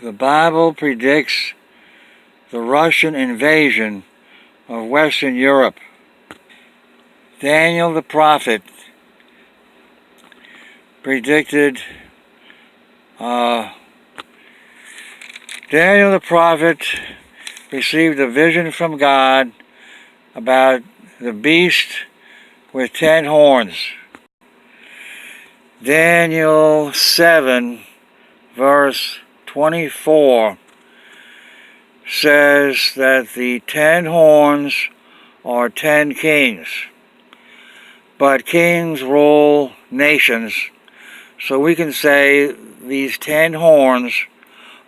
The Bible predicts the Russian invasion of Western Europe. Daniel the prophet predicted Daniel the prophet received a vision from God about the beast with 10 horns. Daniel 7 verse 24 says that the 10 horns are 10 kings. But kings rule nations, so we can say these 10 horns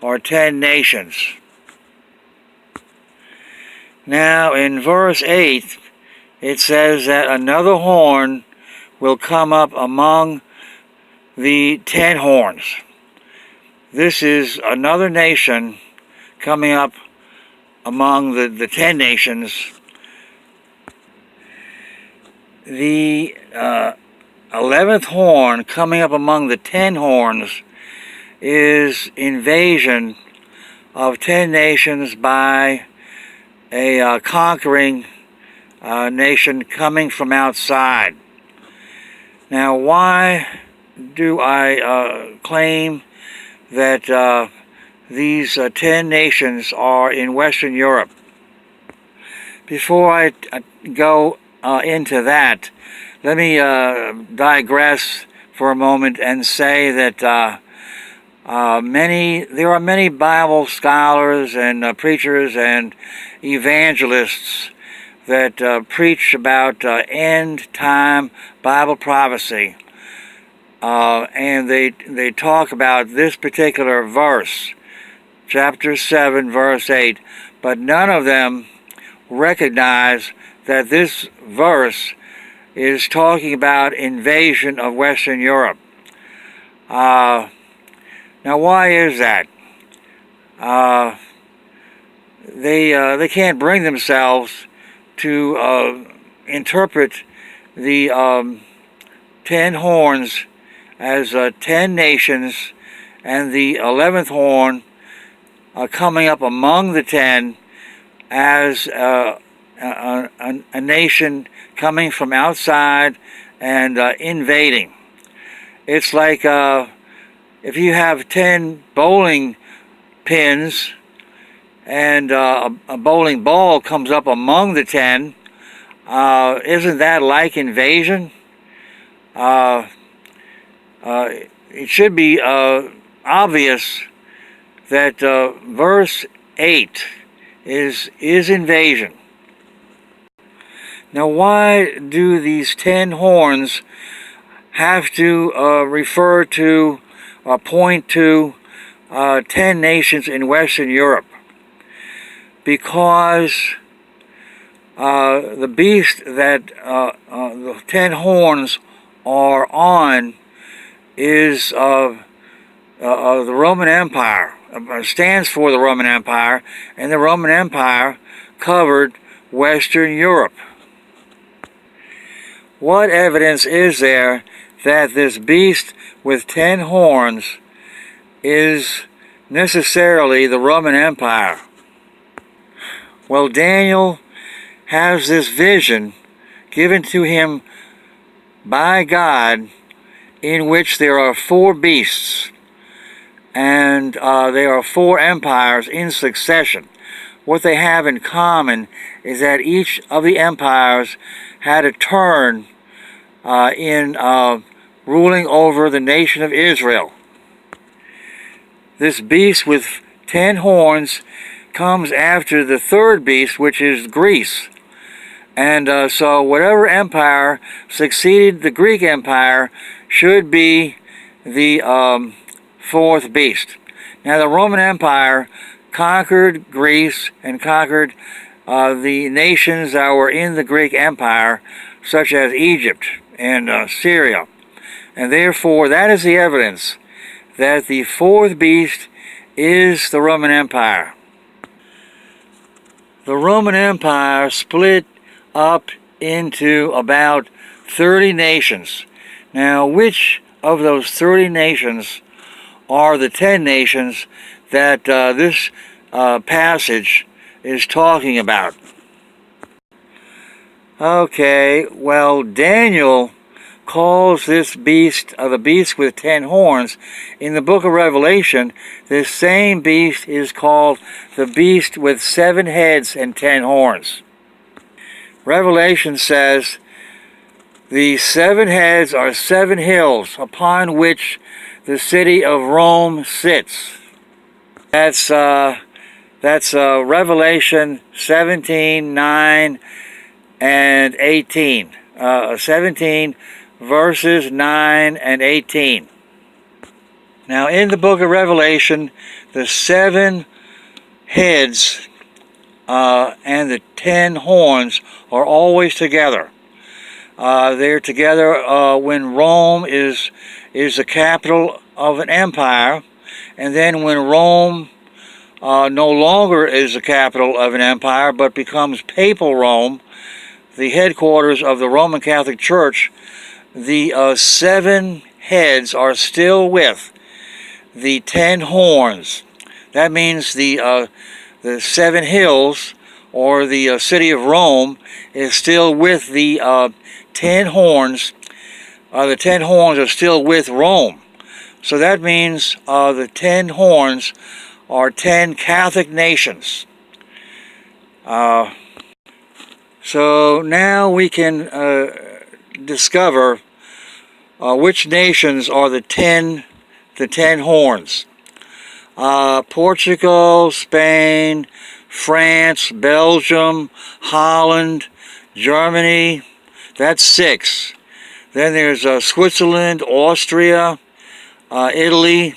are 10 nations. Now in verse 8 it says that another horn will come up among the 10 horns. This is another nation coming up among the 10 nations. The 11th horn coming up among the 10 horns is invasion of 10 nations by a conquering nation coming from outside. Now, why do I claim that these 10 nations are in Western Europe? Before I go into that, let me digress for a moment and say that there are many Bible scholars and preachers and evangelists that preach about end-time Bible prophecy, and they talk about this particular verse, chapter 7, verse 8, but none of them recognize that this verse is talking about invasion of Western Europe. Now, why is that? They can't bring themselves to interpret the 10 horns as 10 nations, and the 11th horn coming up among the 10 as a nation coming from outside and invading. It's like if you have 10 bowling pins and a bowling ball comes up among the 10, isn't that like invasion? It should be obvious that verse 8 is invasion. Now, why do these 10 horns have to refer to or point to 10 nations in Western Europe? Because the beast that the 10 horns are on is of the Roman Empire, stands for the Roman Empire, and the Roman Empire covered Western Europe. What evidence is there that this beast with 10 horns is necessarily the Roman Empire? Well, Daniel has this vision given to him by God in which there are 4 beasts, and there are 4 empires in succession. What they have in common is that each of the empires had a turn in ruling over the nation of Israel. This beast with 10 horns comes after the 3rd beast, which is Greece. And so whatever empire succeeded the Greek Empire should be the 4th beast. Now, the Roman Empire conquered Greece and conquered the nations that were in the Greek Empire, such as Egypt and Syria. And therefore, that is the evidence that the 4th beast is the Roman Empire. The Roman Empire split up into about 30 nations. Now, which of those 30 nations are the 10 nations that this passage is talking about. Okay, well, Daniel calls this beast the beast with 10 horns. In the book of Revelation, this same beast is called the beast with 7 heads and 10 horns. Revelation says the 7 heads are 7 hills upon which the city of Rome sits. That's Revelation 17:9 and 18. 17 verses 9 and 18. Now, in the book of Revelation, the 7 heads and the 10 horns are always together. They're together when Rome is the capital of an empire, and then when Rome no longer is the capital of an empire but becomes Papal Rome, the headquarters of the Roman Catholic Church, the 7 heads are still with the 10 horns. That means the 7 hills, or the city of Rome, is still with the 10 horns. The 10 horns are still with Rome. So that means the 10 horns are 10 Catholic nations. So now we can discover which nations are the 10 horns. Portugal, Spain, France, Belgium, Holland, Germany, that's 6. Then there's Switzerland, Austria, Italy,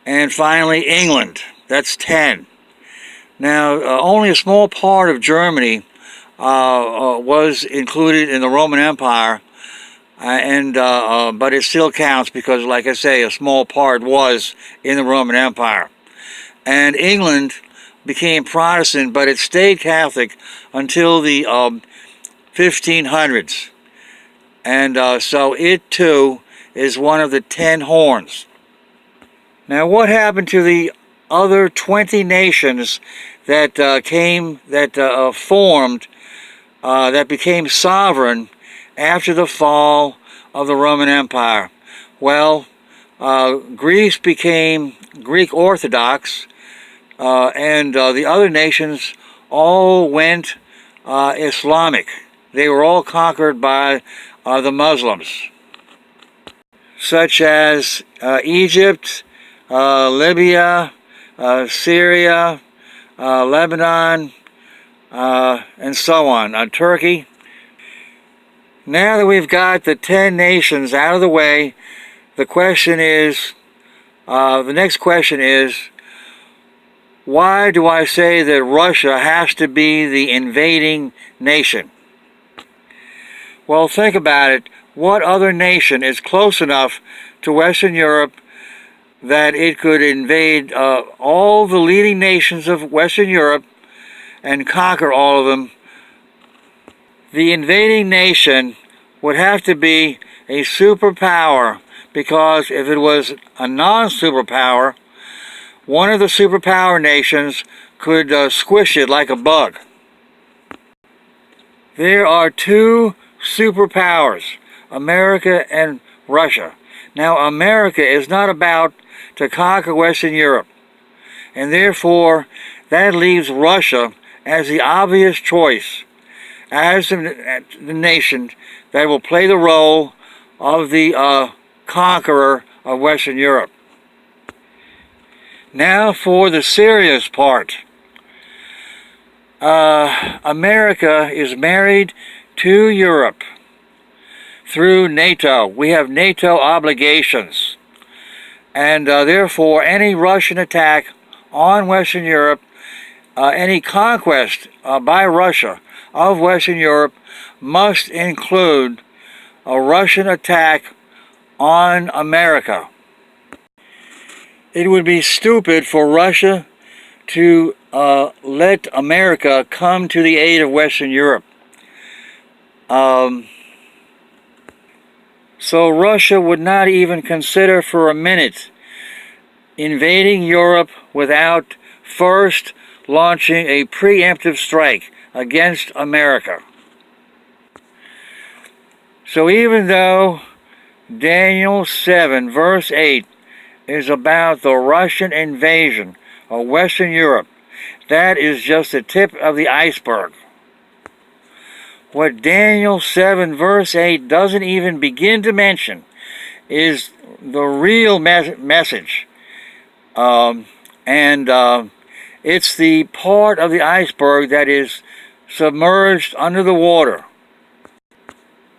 and finally England, that's 10. Now, only a small part of Germany was included in the Roman Empire, but it still counts because, like I say, a small part was in the Roman Empire. And England became Protestant, but it stayed Catholic until the 1500s. And so it too is one of the 10 horns. Now, what happened to the other 20 nations that formed, that became sovereign after the fall of the Roman Empire? Well, Greece became Greek Orthodox, and the other nations all went Islamic. They were all conquered by the Muslims, such as Egypt, Libya, Syria, Lebanon, and so on, Turkey. Now that we've got the 10 nations out of the way, the next question is, why do I say that Russia has to be the invading nation? Well, think about it. What other nation is close enough to Western Europe that it could invade all the leading nations of Western Europe and conquer all of them? The invading nation would have to be a superpower, because if it was a non-superpower, one of the superpower nations could squish it like a bug. There are 2 superpowers, America and Russia. Now, America is not about to conquer Western Europe, and therefore that leaves Russia as the obvious choice as the nation that will play the role of the conqueror of Western Europe. Now for the serious part. America is married to Europe through NATO. We have NATO obligations, and therefore any Russian attack on Western Europe, any conquest by Russia of Western Europe, must include a Russian attack on America. It would be stupid for Russia to let America come to the aid of Western Europe. So Russia would not even consider for a minute invading Europe without first launching a preemptive strike against America. So even though Daniel 7 verse 8 is about the Russian invasion of Western Europe, that is just the tip of the iceberg. What Daniel 7 verse 8 doesn't even begin to mention is the real message. It's the part of the iceberg that is submerged under the water.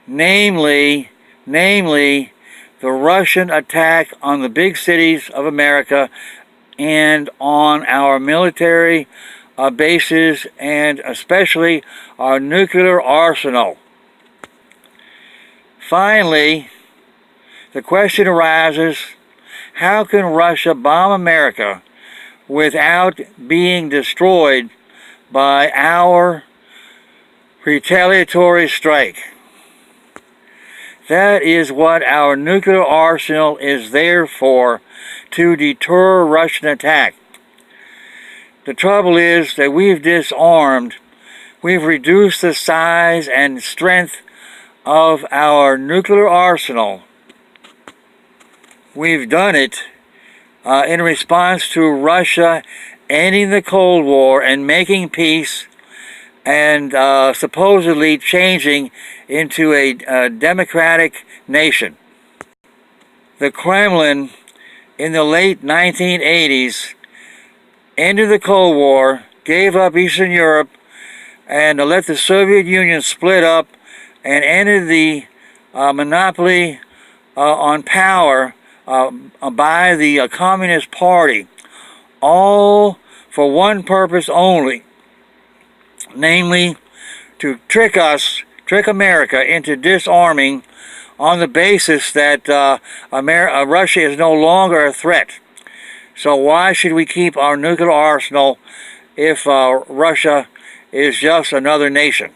Namely, the Russian attack on the big cities of America and on our military bases, and especially our nuclear arsenal. Finally, the question arises, how can Russia bomb America without being destroyed by our retaliatory strike? That is what our nuclear arsenal is there for, to deter Russian attack. The trouble is that we've disarmed, we've reduced the size and strength of our nuclear arsenal. We've done it in response to Russia ending the Cold War and making peace and supposedly changing into a democratic nation. The Kremlin in the late 1980s ended the Cold War, gave up Eastern Europe, and let the Soviet Union split up and ended the monopoly on power by the Communist Party, all for one purpose only, namely to trick America into disarming on the basis that Russia is no longer a threat. So why should we keep our nuclear arsenal if Russia is just another nation?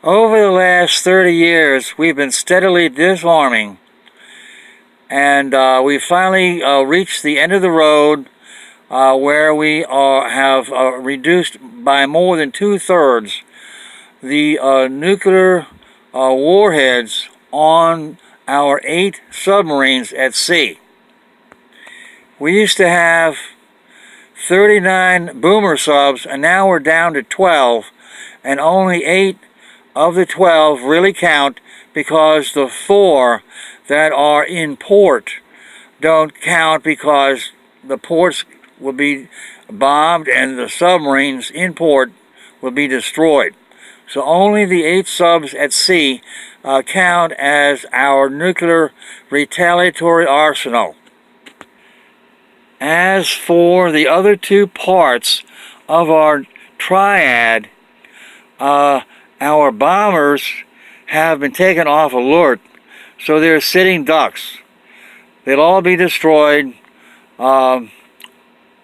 Over the last 30 years, we've been steadily disarming, and we finally reached the end of the road where we have reduced by more than 2/3 the nuclear warheads on our 8 submarines at sea. We used to have 39 boomer subs, and now we're down to 12, and only 8 of the 12 really count, because the 4 that are in port don't count because the ports will be bombed and the submarines in port will be destroyed. So only the 8 subs at sea count as our nuclear retaliatory arsenal. As for the other 2 parts of our triad, our bombers have been taken off alert, so they're sitting ducks. They'll all be destroyed on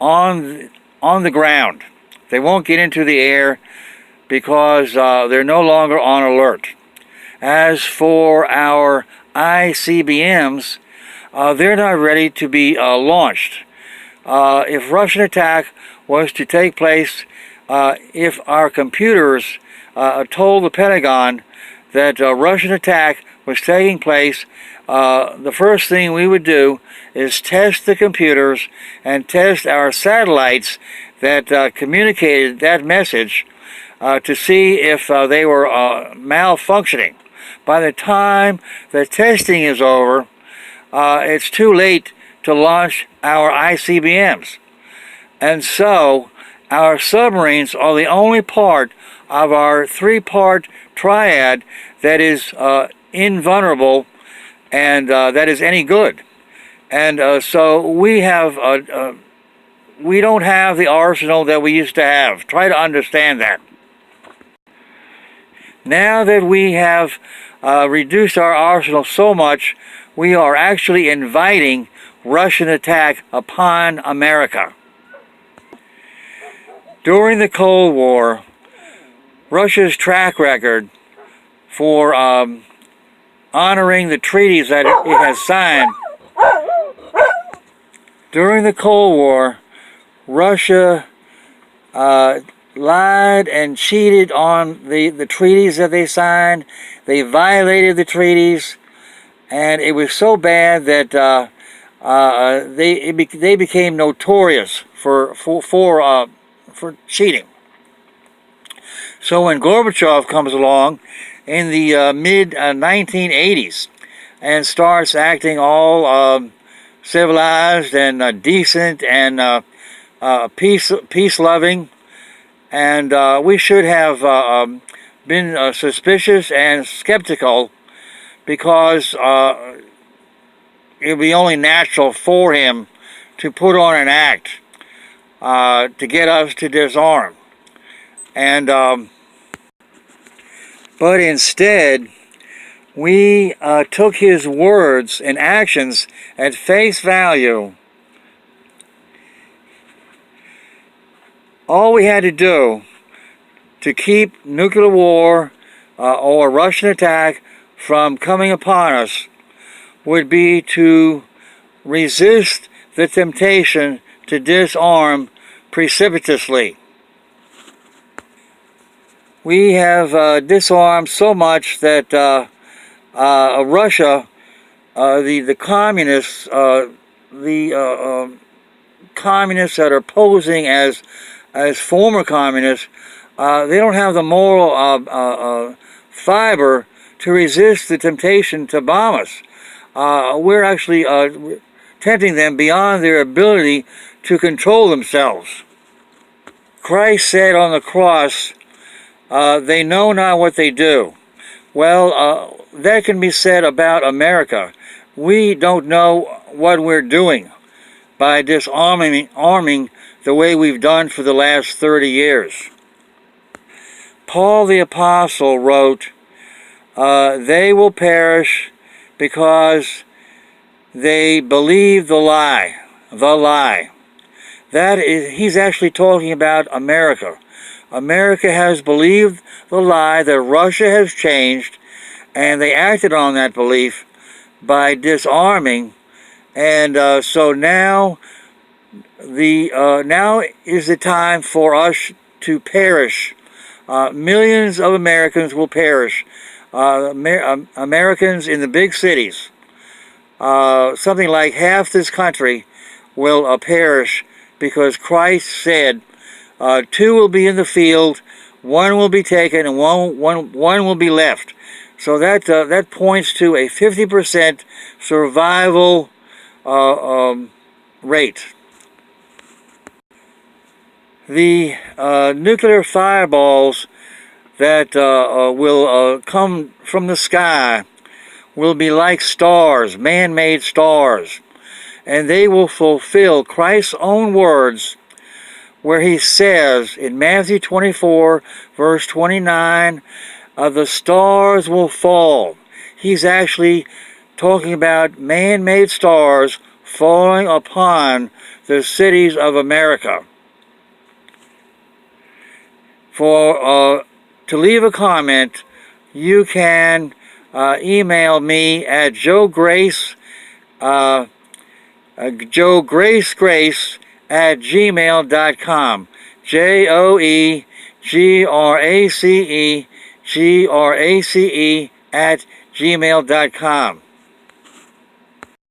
the ground. They won't get into the air because they're no longer on alert. As for our ICBMs, they're not ready to be launched. If Russian attack was to take place, if our computers told the Pentagon that Russian attack was taking place, the first thing we would do is test the computers and test our satellites that communicated that message to see if they were malfunctioning. By the time the testing is over, it's too late to launch our ICBMs. And so our submarines are the only part of our 3-part triad that is invulnerable and that is any good. And so we don't have the arsenal that we used to have. Try to understand that. Now that we have reduced our arsenal so much, we are actually inviting Russian attack upon America. During the Cold War, Russia's track record for honoring the treaties that it has signed During the Cold War, Russia lied and cheated on the treaties that they signed. They violated the treaties, and it was so bad that they became notorious for cheating. So when Gorbachev comes along in the mid 1980s and starts acting all civilized and decent and peace-loving, and we should have been suspicious and skeptical, because it would be only natural for him to put on an act to get us to disarm. And but instead, we took his words and actions at face value. All we had to do to keep nuclear war or Russian attack from coming upon us would be to resist the temptation to disarm precipitously. We have disarmed so much that Russia, the communists, communists that are posing as former communists, they don't have the moral fiber to resist the temptation to bomb us. We're actually tempting them beyond their ability to control themselves. Christ said on the cross, they know not what they do. Well, that can be said about America. We don't know what we're doing by disarming the way we've done for the last 30 years. Paul the Apostle wrote, they will perish because they believe the lie. The lie. That is, he's actually talking about America. America has believed the lie that Russia has changed, and they acted on that belief by disarming. And so now is the time for us to perish. Millions of Americans will perish. Americans in the big cities, something like half this country will perish, because Christ said, two will be in the field, one will be taken, and one will be left. So that points to a 50% survival rate. The nuclear fireballs that will come from the sky will be like stars, man-made stars, and they will fulfill Christ's own words, where he says in Matthew 24, verse 29, the stars will fall. He's actually talking about man-made stars falling upon the cities of America. To leave a comment, you can email me at joegrace @gmail.com. JOEGRACE @gmail.com.